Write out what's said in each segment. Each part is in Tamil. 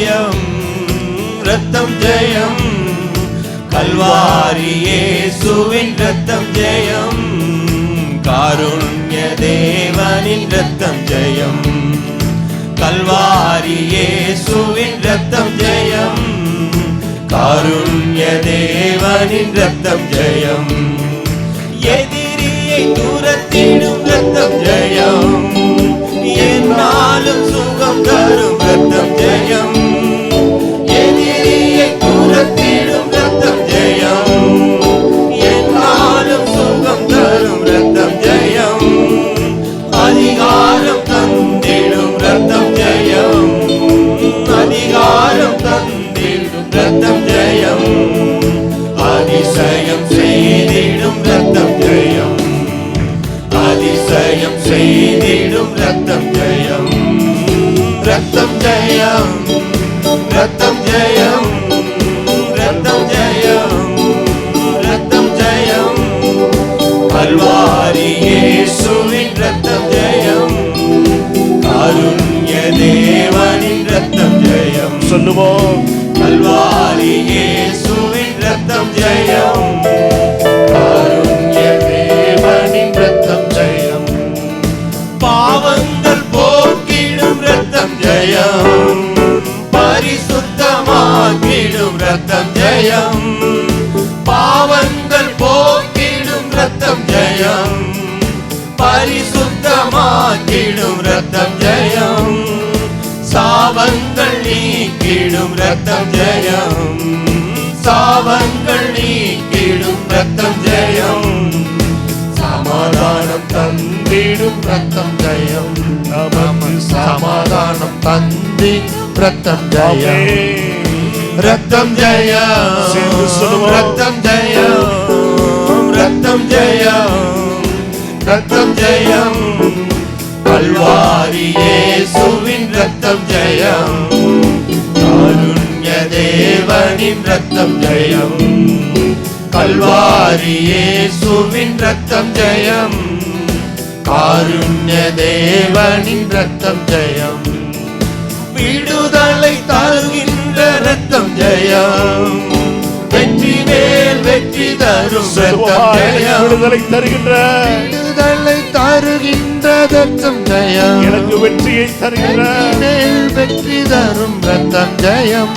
ஜெயம், ரத்தம் ஜெயம், கல்வாரி இயேசுவின் ரத்தம் ஜெயம், காருண்ய தேவனின் ரத்தம் ஜெயம், கல்வாரி இயேசுவின் ரத்தம் ஜெயம், காருண்ய தேவனின் ரத்தம் ஜெயம், எதிரியை தூரத்திடும் ரத்தம் ஜெயம், என்னாலும் சுகம் தரும் ரத்தம் ஜெயம், எதிரியை தூரத்திடும் ரத்தம் ஜெயம், என்னாலும் சுகம் தரும் ரத்தம் ஜெயம், அதிகாரம் தந்திடும் ரத்தம் ஜெயம், அதிகாரம் தந்திடும் ரத்தம் ஜெயம், அதிசயம் செய்திடும் ரத்தம் ஜெயம், அதிசயம் செய்திடும் ரத்தம் ஜெயம், ரத்தம் ஜெயம், ரத்தம் ஜெயம், ரத்தம் ஜெயம், ரத்தம் ஜெயம், கல்வாரி இயேசுவின் ரத்தம் ஜெயம், காருண்ய தேவனின் ரத்தம் ஜெயம். சொல்லுவோம், கல்வாரி இயேசுவின் ரத்தம் ஜெயம், காருண்ய தேவனின் ரத்தம் ஜெயம், பாவங்கள் போக்கிடும் ரத்தம் ஜெயம், பரிசுத்தமாக்கிடும் ரத்தம் ஜெயம், பாவங்கள் போக்கிடும் ரத்தம் ஜெயம், பரிசுத்தமாக்கிடும் ரத்தம் ஜெயம், சாபங்கள் நீக்கிடும் ரத்தம் ஜெயம், சாபங்கள் நீக்கிடும் ரத்தம் ஜெயம், சமாதானம் தந்திடும் ரத்தம் ஜெயம், நமக்கு சமாதானம் தந்திடும் ரத்தம் ஜெயம், ரத்தம் ஜெயம், ரத்தம் ஜெயம், ரத்தம் ஜெயம், ரத்தம் ஜெயம், கல்வாரி இயேசுவின் ரத்தம் ஜெயம், காருண்ய தேவனின் ரத்தம் ஜெயம், கல்வாரி இயேசுவின் ரத்தம் ஜெயம், காருண்ய தேவனின் ரத்தம் ஜெயம், விடுதலை தருகின்ற ரத்தம் ஜெயம், வெற்றி மேல் வெற்றி தரும் ரத்தம் ஜெயம், விடுதலை தருகின்ற விடுதலை தருகின்ற ரத்தம் ஜெயம், எனக்கு வெற்றியை தருகின்ற மேல் வெற்றி தரும் ரத்தம் ஜெயம்,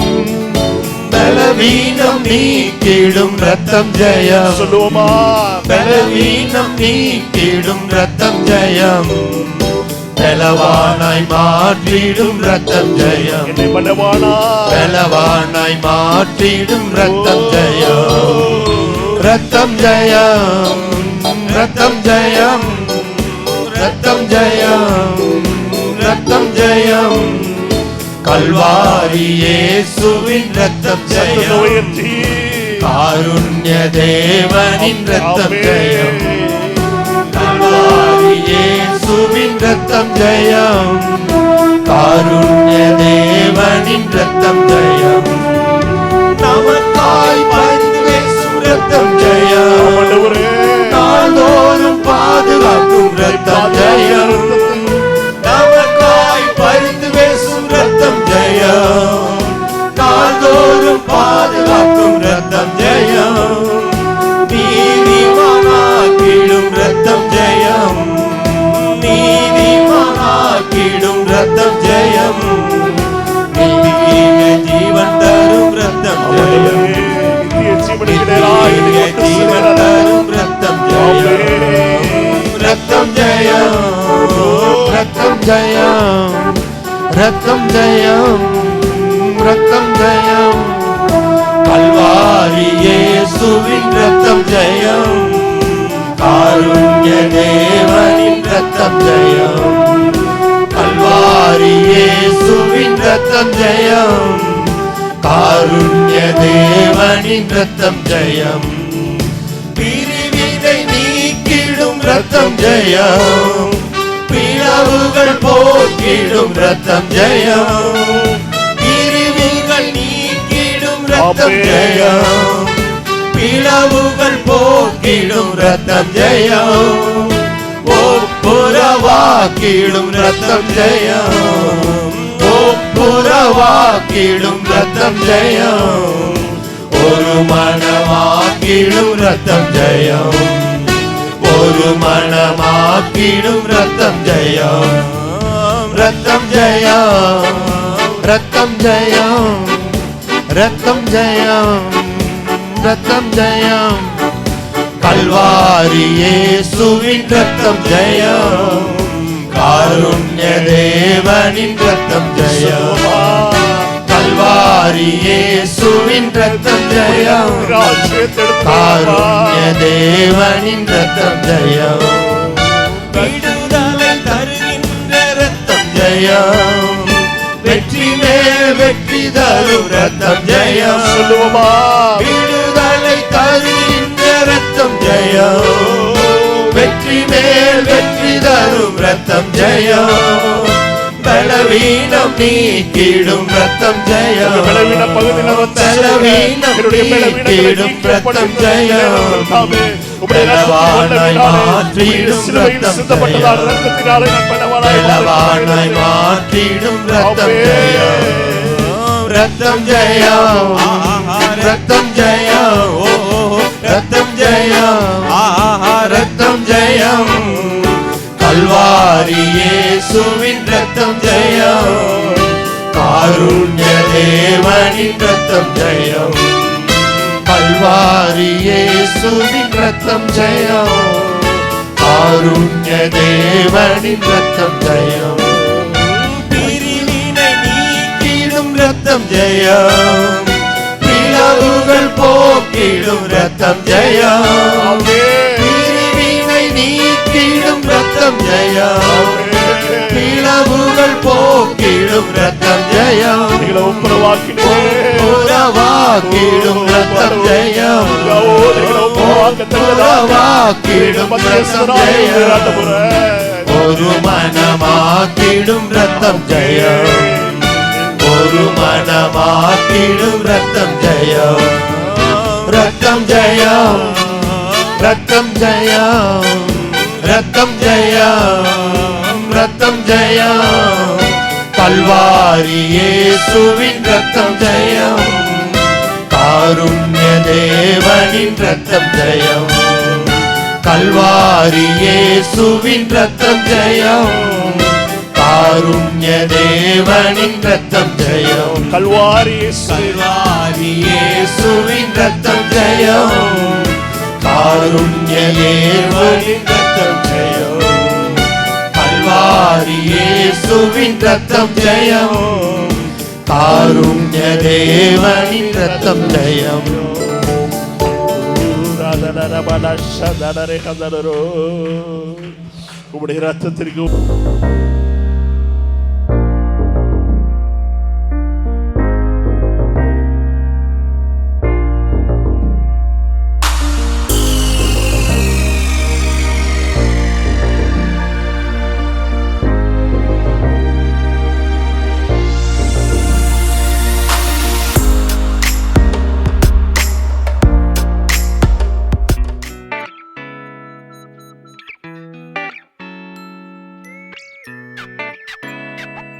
பலவீனம் நீக்கிடும் ரத்தம் ஜெயம். சொல்லுவோமா, பலவீனம் நீக்கிடும் ரத்தம் ஜெயம், பலவானாய் மாற்றிடும் ரத்தம் ஜெயம், என்னை பலவானாய் மாற்றிடும் ரத்தம் ஜெயம், ரத்தம் ஜெயம், ரத்தம் ஜெயம், ரத்தம் ஜெயம், ரத்தம் ஜெயம், கல்வாரி இயேசுவின் ரத்தம் ஜெயம், காருண்ய தேவனின் ரத்தம் ஜெயம், கல்வாரி இயேசுவின் ரத்தம் ஜெயம், காருண்ய தேவனின் ரத்தம் ஜெயம், நமக்காய் பரிந்து பேசும் ரத்தம் ஜெயம், நாள்தோறும் பாதுகாக்கும் ரத்தம் ஜெயம், நமக்காய் பரிந்து பேசும் ரத்தம் ஜெயம், நாள்தோறும் பாதுகாக்கும் ரத்தம் ஜெயம், நீதிமானாக்கிடும் ரத்தம் ஜெயம், நீதிமானாக்கிடும் ரத்தம் ஜெயம், நித்திய ஜீவன் தரும் ரத்தம் ஜெயம், நித்திய ஜீவன் தரும் ரத்தம் ஜெயம், ரத்தம் ஜெயம், ரத்தம் ஜெயம், ரத்தம் ஜெயம், ரத்தம் ஜெயம், கல்வாரி இயேசுவின் ரத்தம் ஜெயம், காருண்ய தேவனின் ரத்தம் ஜெயம், கல்வாரி இயேசுவின் ரத்தம் ஜெயம், காருண்ய தேவனின் ரத்தம் ஜெயம், பிரிவினை நீக்கிடும் ரத்தம் ஜெயம், பிளவுகள் போக்கிடும் ரத்தம் ஜெயம், பிரிவுகள் நீக்கிடும் ரத்தம் ஜெயம், பிளவுகள் போக்கிடும் ரத்தம் ஜெயம், ஒப்புரவாக்கிடும் ரத்தம் ஜெயம், ஒப்புரவாக்கிடும் ரத்தம் ஜெயம், ஒரு மனமாக்கிடும் ரத்தம் ஜெயம், ஒரு மனமாக்கிடும் ரத்தம் ஜெயம், ரத்தம் ஜெயம், ரத்தம் ஜெயம், ரத்தம் ஜெயம், ரத்தம் ஜெயம், கல்வாரி இயேசுவின் ரத்தம் ஜெயம், காருண்ய தேவனின் ரத்தம் ஜெயம், கல்வாரி இயேசுவின் ரத்தம் ஜெயம், காருண்ய தேவனின் ரத்தம் ஜெயம், விடுதலை தருகின்ற ரத்தம் ஜெயம், வெற்றி மேல் வெற்றி தரும் ரத்தம் ஜெயம், சொல்லுவோமா? விடுதலை தருகின்ற ரத்தம் ஜெயம், வெற்றி மேல் வெற்றி தரும் ரத்தம் ஜெயம், பலவீனம் நீக்கிடும் ரத்தம் ஜெயம், பலவீன பகுதியில் பலவீனம் நீக்கிடும் ரத்தம் ஜெயம், பலவானாய் மாற்றிடும் ரத்தம் ஜெயம், பலவானாய் மாற்றிடும் ரத்தம் ஜெயம், ரத்தம் ஜெயம், ரத்தம் ஜெயம், ரத்தம் ஜெயம், ரத்தம் ஜெயம், கல்வாரி இயேசுவின் ரத்தம் ஜெயம், காருண்ய தேவனின் ரத்தம் ஜெயம், கல்வாரி இயேசுவின் ரத்தம் ஜெயம், காருண்ய தேவனின் ரத்தம் ஜெயம், பிரிவினை நீக்கிடும் ரத்தம் ஜெயம், பிளவுகள் போக்கிடும் ரத்தம் ஜெயம், பிரிவினை நீக்கிடும் ரத்தம் ஜெயம், பிளவுகள் போக்கிடும் ரத்தம் ஜெயம், ஒப்புரவாக்கிடும் ரத்தம் ஜெயம், ஒப்புரவாக்கிடும் ரத்தம் ஜெயம், ஒரு மனமாக்கிடும் ரத்தம் ஜெயம், ஒரு மனமாக்கிடும் ரத்தம் ஜெயம், ரத்தம் ஜெயம், ரத்தம் ஜெயம், ரத்தம் ஜெயம், ரத்தம் ஜெயம், கல்வாரி இயேசுவின் ரத்தம் ஜெயம், காருண்ய தேவனின் ரத்தம் ஜெயம், கல்வாரி இயேசுவின் ரத்தம் ஜெயம், காருண்ய தேவனின் ரத்தம் ஜெயம், கல்வாரி கல்வாரி இயேசுவின் ரத்தம் ஜெயம், காருண்ய தேவனின் ரத்தம் ஜெயம், கல்வாரி இயேசுவின் ரத்தம் ஜெயம், காருண்ய தேவனின் ரத்தம் ஜெயம், உம்முடைய ரத்தத்திற்கு